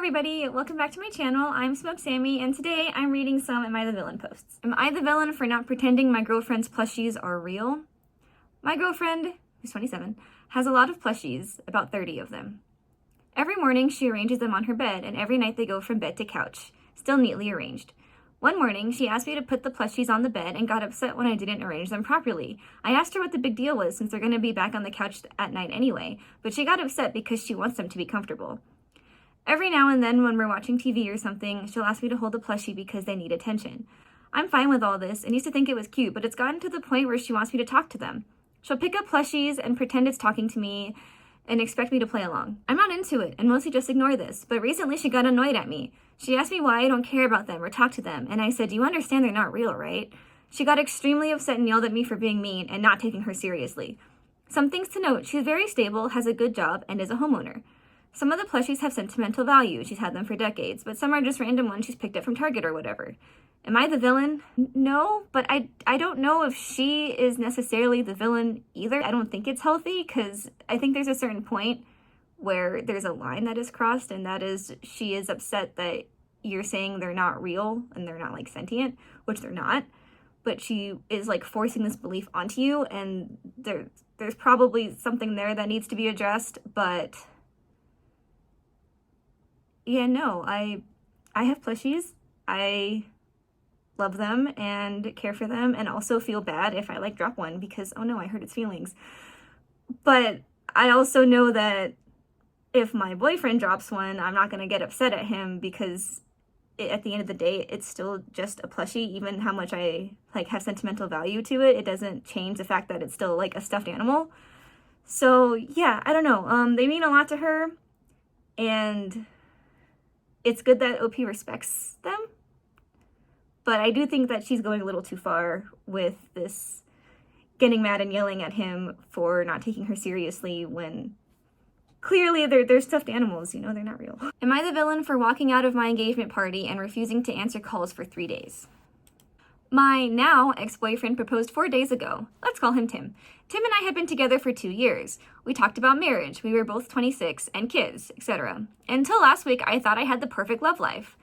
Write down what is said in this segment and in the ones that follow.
everybody, welcome back to my channel. I'm Smoke Sammy, and today I'm reading some Am I the Villain posts. Am I the villain for not pretending my girlfriend's plushies are real? My girlfriend, who's 27, has a lot of plushies, about 30 of them. Every morning she arranges them on her bed, and every night they go from bed to couch, still neatly arranged. One morning, she asked me to put the plushies on the bed and got upset when I didn't arrange them properly. I asked her what the big deal was since they're going to be back on the couch at night anyway, but she got upset because she wants them to be comfortable. Every now and then when we're watching TV or something, she'll ask me to hold a plushie because they need attention. I'm fine with all this and used to think it was cute, but it's gotten to the point where she wants me to talk to them. She'll pick up plushies and pretend it's talking to me and expect me to play along. I'm not into it and mostly just ignore this, but recently she got annoyed at me. She asked me why I don't care about them or talk to them, and I said, "You understand they're not real, right?" She got extremely upset and yelled at me for being mean and not taking her seriously. Some things to note: she's very stable, has a good job, and is a homeowner. Some of the plushies have sentimental value. She's had them for decades, but some are just random ones she's picked up from Target or whatever. Am I the villain? No, but I don't know if she is necessarily the villain either. I don't think it's healthy because I think there's a certain point where there's a line that is crossed, and that is she is upset that you're saying they're not real and they're not like sentient, which they're not, but she is like forcing this belief onto you, and there's probably something there that needs to be addressed, but yeah, no, I have plushies. I love them and care for them, and also feel bad if I like drop one because, oh no, I hurt its feelings. But I also know that if my boyfriend drops one, I'm not going to get upset at him because at the end of the day, it's still just a plushie. Even how much I like have sentimental value to it, it doesn't change the fact that it's still like a stuffed animal. So yeah, I don't know. They mean a lot to her, and it's good that OP respects them, but I do think that she's going a little too far with this getting mad and yelling at him for not taking her seriously when clearly they're stuffed animals, you know, they're not real. Am I the villain for walking out of my engagement party and refusing to answer calls for 3 days? My now ex-boyfriend proposed 4 days ago. Let's call him Tim. Tim and I had been together for 2 years. We talked about marriage. We were both 26 and kids, etc. Until last week, I thought I had the perfect love life.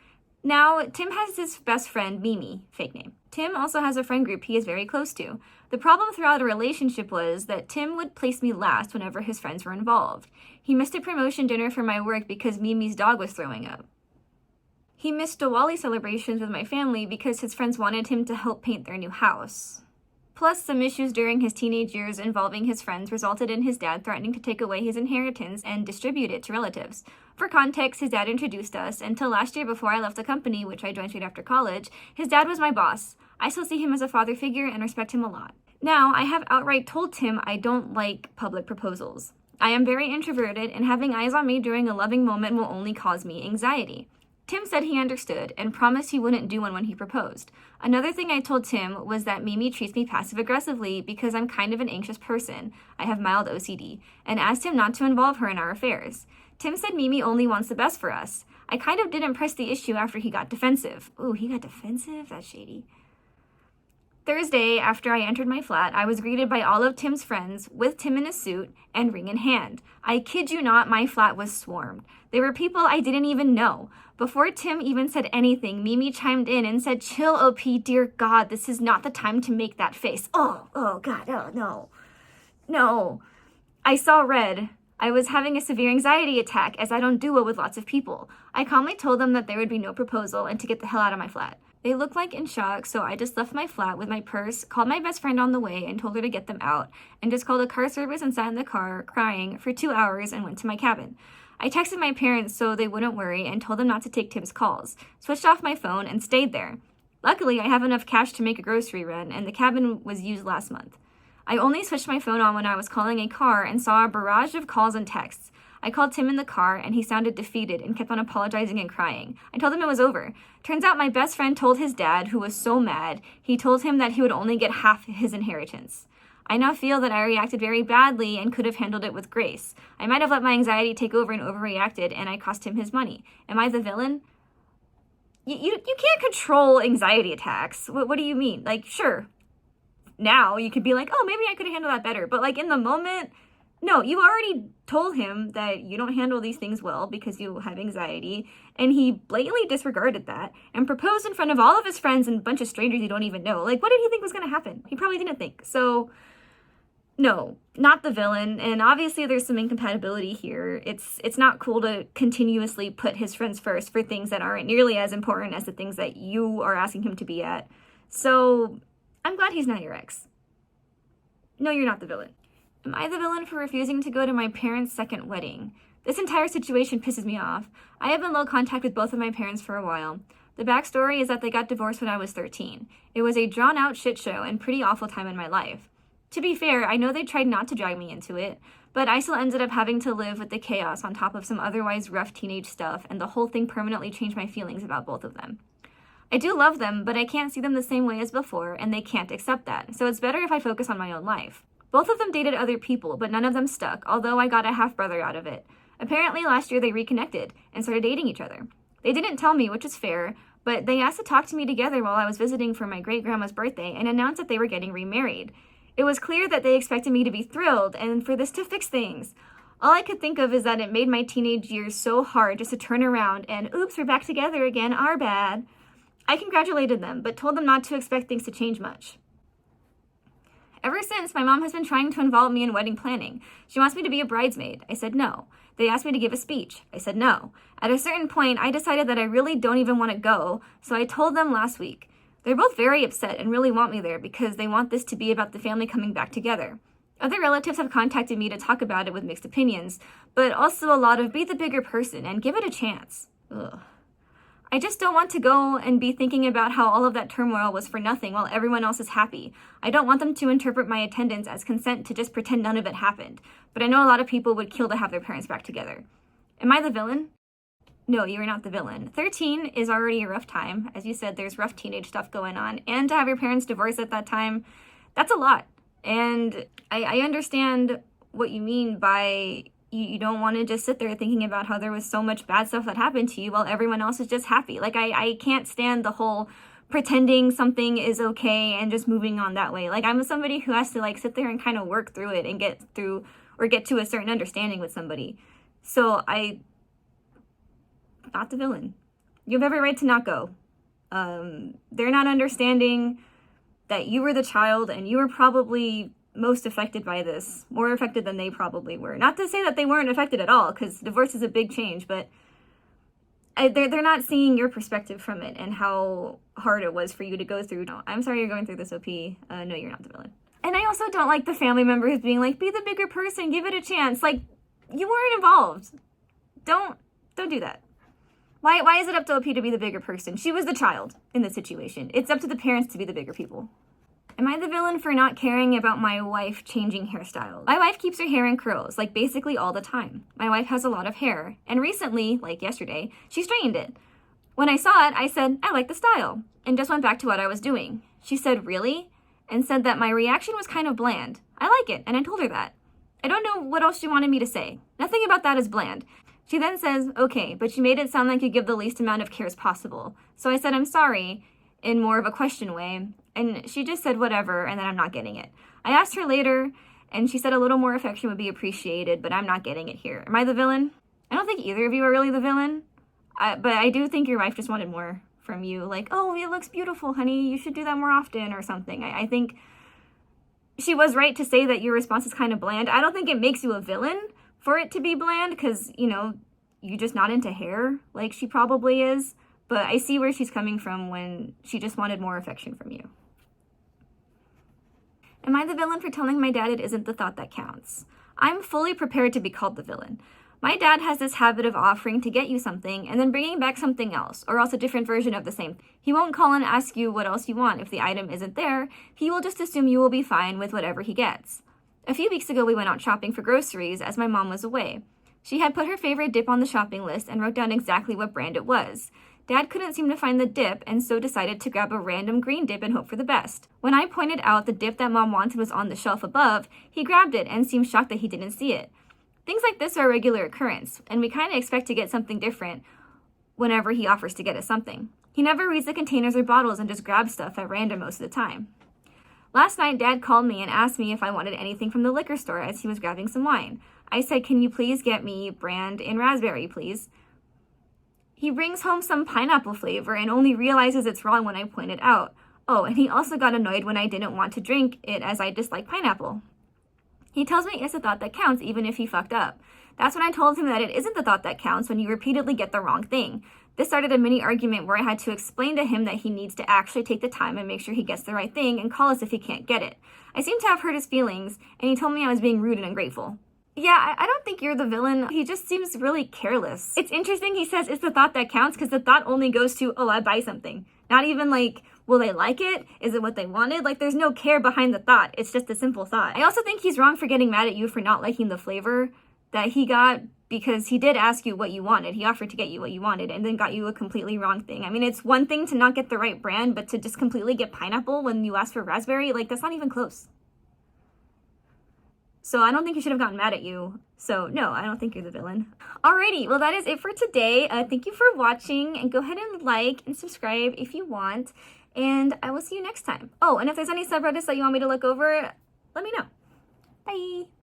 Now, Tim has his best friend, Mimi, fake name. Tim also has a friend group he is very close to. The problem throughout a relationship was that Tim would place me last whenever his friends were involved. He missed a promotion dinner for my work because Mimi's dog was throwing up. He missed Diwali celebrations with my family because his friends wanted him to help paint their new house. Plus, some issues during his teenage years involving his friends resulted in his dad threatening to take away his inheritance and distribute it to relatives. For context, his dad introduced us. Until last year before I left the company, which I joined straight after college, his dad was my boss. I still see him as a father figure and respect him a lot. Now, I have outright told Tim I don't like public proposals. I am very introverted, and having eyes on me during a loving moment will only cause me anxiety. Tim said he understood and promised he wouldn't do one when he proposed. Another thing I told Tim was that Mimi treats me passive-aggressively because I'm kind of an anxious person. I have mild OCD, and asked him not to involve her in our affairs. Tim said Mimi only wants the best for us. I kind of didn't press the issue after he got defensive. Ooh, he got defensive? That's shady. Thursday, after I entered my flat, I was greeted by all of Tim's friends with Tim in a suit and ring in hand. I kid you not, my flat was swarmed. There were people I didn't even know. Before Tim even said anything, Mimi chimed in and said, "Chill, OP, dear God, this is not the time to make that face." Oh God, oh no. No. I saw red. I was having a severe anxiety attack as I don't do well with lots of people. I calmly told them that there would be no proposal and to get the hell out of my flat. They looked like in shock, so I just left my flat with my purse, called my best friend on the way and told her to get them out, and just called a car service and sat in the car, crying, for 2 hours and went to my cabin. I texted my parents so they wouldn't worry and told them not to take Tim's calls, switched off my phone, and stayed there. Luckily, I have enough cash to make a grocery run, and the cabin was used last month. I only switched my phone on when I was calling a car and saw a barrage of calls and texts. I called Tim in the car, and he sounded defeated and kept on apologizing and crying. I told him it was over. Turns out my best friend told his dad, who was so mad, he told him that he would only get half his inheritance. I now feel that I reacted very badly and could have handled it with grace. I might have let my anxiety take over and overreacted, and I cost him his money. Am I the villain? You can't control anxiety attacks. What do you mean? Like, sure, now you could be like, oh, maybe I could have handled that better. But like in the moment, No, you already told him that you don't handle these things well because you have anxiety, and he blatantly disregarded that and proposed in front of all of his friends and a bunch of strangers you don't even know. Like, what did he think was going to happen? He probably didn't think. So, no, not the villain. And obviously there's some incompatibility here. It's not cool to continuously put his friends first for things that aren't nearly as important as the things that you are asking him to be at. So, I'm glad he's not your ex. No, you're not the villain. Am I the villain for refusing to go to my parents' second wedding? This entire situation pisses me off. I have been low contact with both of my parents for a while. The backstory is that they got divorced when I was 13. It was a drawn-out shit show and pretty awful time in my life. To be fair, I know they tried not to drag me into it, but I still ended up having to live with the chaos on top of some otherwise rough teenage stuff, and the whole thing permanently changed my feelings about both of them. I do love them, but I can't see them the same way as before, and they can't accept that, so it's better if I focus on my own life. Both of them dated other people, but none of them stuck, although I got a half-brother out of it. Apparently last year they reconnected and started dating each other. They didn't tell me, which is fair, but they asked to talk to me together while I was visiting for my great-grandma's birthday and announced that they were getting remarried. It was clear that they expected me to be thrilled and for this to fix things. All I could think of is that it made my teenage years so hard just to turn around and, oops, we're back together again, our bad. I congratulated them, but told them not to expect things to change much. Ever since, my mom has been trying to involve me in wedding planning. She wants me to be a bridesmaid. I said no. They asked me to give a speech. I said no. At a certain point, I decided that I really don't even want to go, so I told them last week. They're both very upset and really want me there because they want this to be about the family coming back together. Other relatives have contacted me to talk about it with mixed opinions, but also a lot of be the bigger person and give it a chance. Ugh. I just don't want to go and be thinking about how all of that turmoil was for nothing while everyone else is happy. I don't want them to interpret my attendance as consent to just pretend none of it happened, but I know a lot of people would kill to have their parents back together. Am I the villain? No, you are not the villain. 13 is already a rough time. As you said, there's rough teenage stuff going on, and to have your parents divorce at that time, that's a lot. And I understand what you mean by you don't want to just sit there thinking about how there was so much bad stuff that happened to you while everyone else is just happy. Like, I can't stand the whole pretending something is okay and just moving on that way. Like, I'm somebody who has to, like, sit there and kind of work through it and get through or get to a certain understanding with somebody. So not the villain. You have every right to not go. They're not understanding that you were the child and you were probably most affected by this, more affected than they probably were. Not to say that they weren't affected at all, because divorce is a big change, but they're not seeing your perspective from it and how hard it was for you to go through. No, I'm sorry you're going through this, OP. No, you're not the villain. And I also don't like the family members being like, be the bigger person, give it a chance. Like, you weren't involved. Don't do that. Why is it up to OP to be the bigger person? She was the child in this situation. It's up to the parents to be the bigger people. Am I the villain for not caring about my wife changing hairstyles? My wife keeps her hair in curls, like basically all the time. My wife has a lot of hair, and recently, like yesterday, she straightened it. When I saw it, I said, I like the style, and just went back to what I was doing. She said, really? And said that my reaction was kind of bland. I like it, and I told her that. I don't know what else she wanted me to say. Nothing about that is bland. She then says, okay, but you made it sound like you give the least amount of care as possible. So I said, I'm sorry, in more of a question way, and she just said whatever, and then I'm not getting it. I asked her later, and she said a little more affection would be appreciated, but I'm not getting it here. Am I the villain? I don't think either of you are really the villain, but I do think your wife just wanted more from you. Like, oh, it looks beautiful, honey, you should do that more often, or something. I think she was right to say that your response is kind of bland. I don't think it makes you a villain for it to be bland, because, you know, you're just not into hair like she probably is. But I see where she's coming from when she just wanted more affection from you. Am I the villain for telling my dad it isn't the thought that counts? I'm fully prepared to be called the villain. My dad has this habit of offering to get you something and then bringing back something else, or else a different version of the same. He won't call and ask you what else you want. If the item isn't there, he will just assume you will be fine with whatever he gets. A few weeks ago, we went out shopping for groceries as my mom was away. She had put her favorite dip on the shopping list and wrote down exactly what brand it was. Dad couldn't seem to find the dip and so decided to grab a random green dip and hope for the best. When I pointed out the dip that Mom wanted was on the shelf above, he grabbed it and seemed shocked that he didn't see it. Things like this are a regular occurrence, and we kind of expect to get something different whenever he offers to get us something. He never reads the containers or bottles and just grabs stuff at random most of the time. Last night, Dad called me and asked me if I wanted anything from the liquor store as he was grabbing some wine. I said, can you please get me brand and raspberry, please? He brings home some pineapple flavor and only realizes it's wrong when I point it out. Oh, and he also got annoyed when I didn't want to drink it as I dislike pineapple. He tells me it's the thought that counts even if he fucked up. That's when I told him that it isn't the thought that counts when you repeatedly get the wrong thing. This started a mini argument where I had to explain to him that he needs to actually take the time and make sure he gets the right thing and call us if he can't get it. I seem to have hurt his feelings, and he told me I was being rude and ungrateful. Yeah, I don't think you're the villain. He just seems really careless. It's interesting he says it's the thought that counts because the thought only goes to, oh, I buy something. Not even like, will they like it? Is it what they wanted? Like, there's no care behind the thought. It's just a simple thought. I also think he's wrong for getting mad at you for not liking the flavor that he got, because he did ask you what you wanted. He offered to get you what you wanted and then got you a completely wrong thing. I mean, it's one thing to not get the right brand, but to just completely get pineapple when you asked for raspberry, like, that's not even close. So I don't think he should have gotten mad at you. So no, I don't think you're the villain. Alrighty, well that is it for today. Thank you for watching, and go ahead and like and subscribe if you want. And I will see you next time. Oh, and if there's any subreddits that you want me to look over, let me know. Bye!